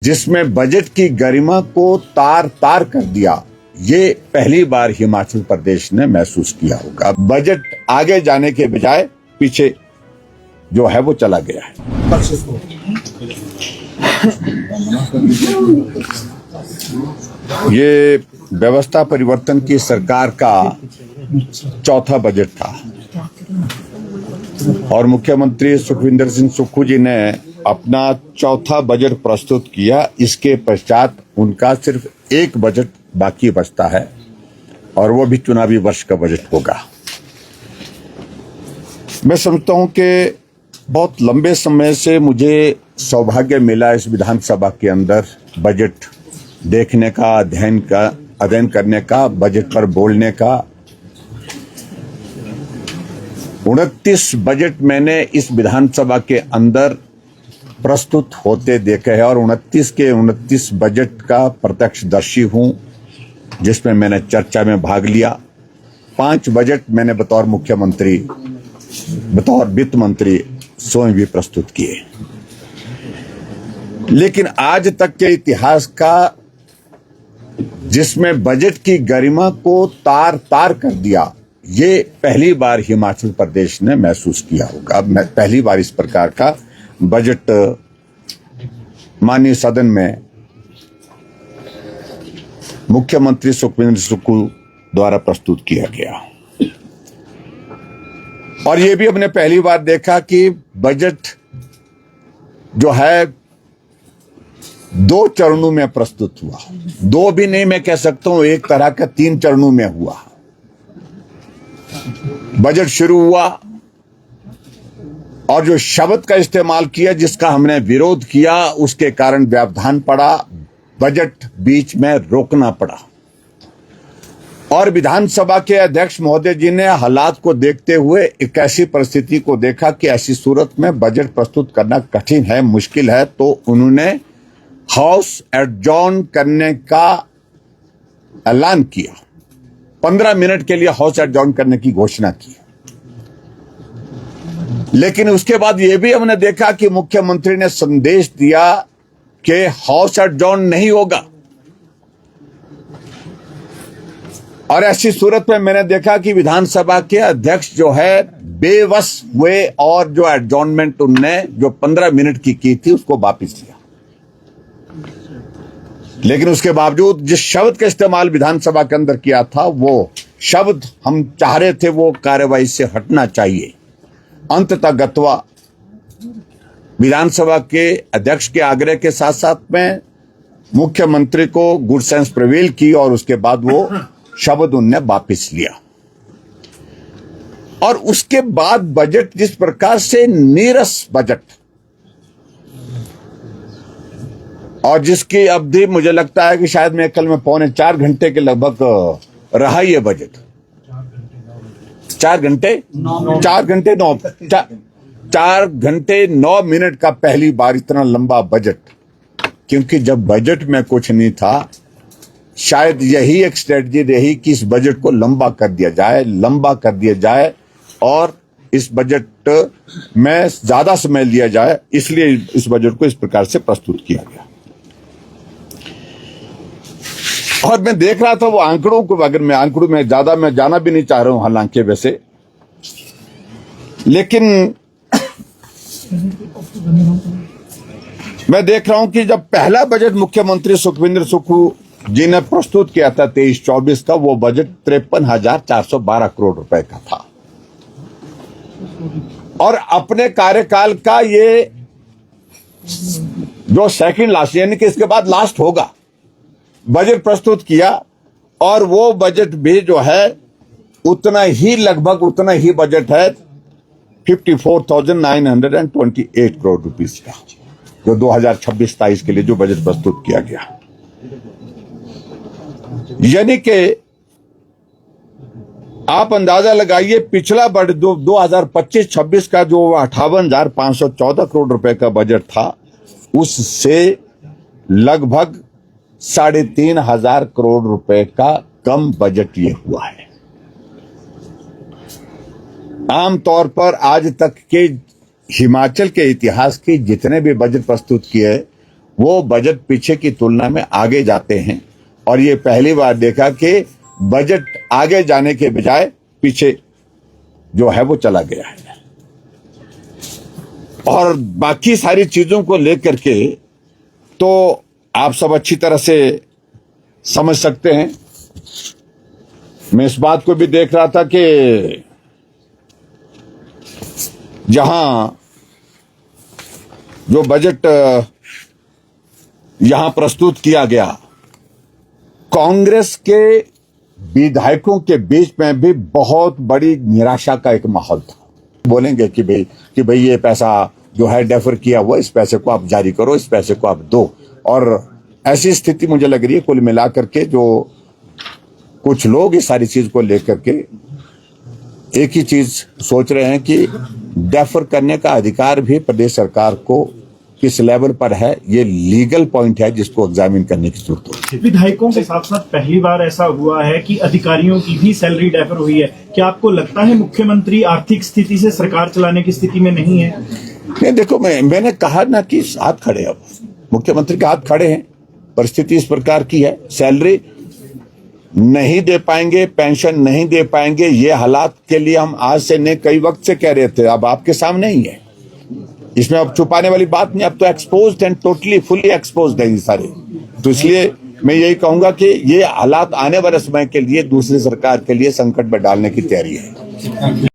जिसमें बजट की गरिमा को तार तार कर दिया, ये पहली बार हिमाचल प्रदेश ने महसूस किया होगा। बजट आगे जाने के बजाय पीछे जो है वो चला गया है। ये व्यवस्था परिवर्तन की सरकार का चौथा बजट था और मुख्यमंत्री सुखविंदर सिंह सुक्खू जी ने अपना चौथा बजट प्रस्तुत किया। इसके पश्चात उनका सिर्फ एक बजट बाकी बचता है और वो भी चुनावी वर्ष का बजट होगा। मैं समझता हूं कि बहुत लंबे समय से मुझे सौभाग्य मिला इस विधानसभा के अंदर बजट देखने का, अध्ययन करने का, बजट पर बोलने का। 29 बजट मैंने इस विधानसभा के अंदर प्रस्तुत होते देखे हैं और 29 के 29 बजट का प्रत्यक्षदर्शी हूं, जिसमें मैंने चर्चा में भाग लिया। 5 बजट मैंने बतौर मुख्यमंत्री, बतौर वित्त मंत्री स्वयं भी प्रस्तुत किए। लेकिन आज तक के इतिहास का जिसमें बजट की गरिमा को तार तार कर दिया, ये पहली बार हिमाचल प्रदेश ने महसूस किया होगा। पहली बार इस प्रकार का बजट माननीय सदन में मुख्यमंत्री सुखविंदर सुक्खू द्वारा प्रस्तुत किया गया। और ये भी हमने पहली बार देखा कि बजट जो है 2 चरणों में प्रस्तुत हुआ। 2 भी नहीं, मैं कह सकता हूं एक तरह का 3 चरणों में हुआ। बजट शुरू हुआ और जो शब्द का इस्तेमाल किया, जिसका हमने विरोध किया, उसके कारण व्यवधान पड़ा, बजट बीच में रोकना पड़ा। और विधानसभा के अध्यक्ष महोदय जी ने हालात को देखते हुए एक ऐसी परिस्थिति को देखा कि ऐसी सूरत में बजट प्रस्तुत करना कठिन है, मुश्किल है, तो उन्होंने हाउस एडजॉर्न करने का ऐलान किया। 15 मिनट के लिए हाउस एडजॉर्न करने की घोषणा की। लेकिन उसके बाद यह भी हमने देखा कि मुख्यमंत्री ने संदेश दिया कि हाउस एडजॉर्न नहीं होगा। और ऐसी सूरत में मैंने देखा कि विधानसभा के अध्यक्ष जो है बेबस हुए और जो एडजॉर्नमेंट उनने जो 15 मिनट की थी उसको वापस लिया। लेकिन उसके बावजूद जिस शब्द का इस्तेमाल विधानसभा के अंदर किया था, वो शब्द हम चाह रहे थे वो कार्यवाही से हटना चाहिए। अंततः गत्वा विधानसभा के अध्यक्ष के आग्रह के साथ साथ में मुख्यमंत्री को गुड सेंस प्रिवेल की और उसके बाद वो शब्द उनने वापस लिया। और उसके बाद बजट जिस प्रकार से नीरस बजट, और जिसकी अवधि मुझे लगता है कि शायद मेरे ख्याल में 3.25 घंटे के लगभग रहा ये बजट। 4 घंटे 9 मिनट का पहली बार इतना लंबा बजट। क्योंकि जब बजट में कुछ नहीं था, शायद यही एक स्ट्रेटजी रही कि इस बजट को लंबा कर दिया जाए और इस बजट में ज्यादा समय लिया जाए, इसलिए इस बजट को इस प्रकार से प्रस्तुत किया गया। और मैं देख रहा था वो आंकड़ों को, अगर मैं आंकड़ों में ज्यादा मैं जाना भी नहीं चाह रहा हूं हालांकि वैसे, लेकिन मैं देख रहा हूं कि जब पहला बजट मुख्यमंत्री सुखविंदर सुक्खू जी ने प्रस्तुत किया था 23-24 का, वो बजट 53,412 करोड़ रुपए का था। और अपने कार्यकाल का ये जो सेकंड लास्ट, यानी कि इसके बाद लास्ट होगा, बजट प्रस्तुत किया। और वो बजट भी जो है उतना ही, लगभग उतना ही बजट है 54,928 करोड़ रुपीस का, जो 2026-27 के लिए जो बजट प्रस्तुत किया गया। यानी कि आप अंदाजा लगाइए, पिछला बजट 2025-26 का जो 58,514 करोड़ रुपए का बजट था, उससे लगभग 3,500 करोड़ रुपए का कम बजट ये हुआ है। आमतौर पर आज तक के हिमाचल के इतिहास के जितने भी बजट प्रस्तुत किए, वो बजट पीछे की तुलना में आगे जाते हैं। और ये पहली बार देखा कि बजट आगे जाने के बजाय पीछे जो है वो चला गया है। और बाकी सारी चीजों को लेकर के तो आप सब अच्छी तरह से समझ सकते हैं। मैं इस बात को भी देख रहा था कि जहां जो बजट यहां प्रस्तुत किया गया, कांग्रेस के विधायकों के बीच में भी बहुत बड़ी निराशा का एक माहौल था। बोलेंगे कि भाई ये पैसा जो है डेफर किया हुआ, इस पैसे को आप जारी करो, इस पैसे को आप दो। और ऐसी स्थिति मुझे लग रही है कुल मिलाकर के जो कुछ लोग इस सारी चीज को लेकर के एक ही चीज सोच रहे हैं कि डेफर करने का अधिकार भी प्रदेश सरकार को किस लेवल पर है, ये लीगल पॉइंट है जिसको एग्जामिन करने की जरूरत है। विधायकों के साथ साथ पहली बार ऐसा हुआ है कि अधिकारियों की भी सैलरी डेफर हुई है। क्या आपको लगता है मुख्यमंत्री आर्थिक स्थिति से सरकार चलाने की स्थिति में नहीं है? नहीं, देखो मैंने कहा ना कि हाथ खड़े, अब मुख्यमंत्री के हाथ खड़े हैं। परिस्थिति इस प्रकार की है, सैलरी नहीं दे पाएंगे, पेंशन नहीं दे पाएंगे, ये हालात के लिए हम आज से नहीं कई वक्त से कह रहे थे। अब आपके सामने ही है, इसमें अब छुपाने वाली बात नहीं। अब तो exposed and totally fully exposed है ये सारे। तो इसलिए मैं यही कहूंगा कि ये हालात आने वाले समय के लिए दूसरी सरकार के लिए संकट में डालने की तैयारी है।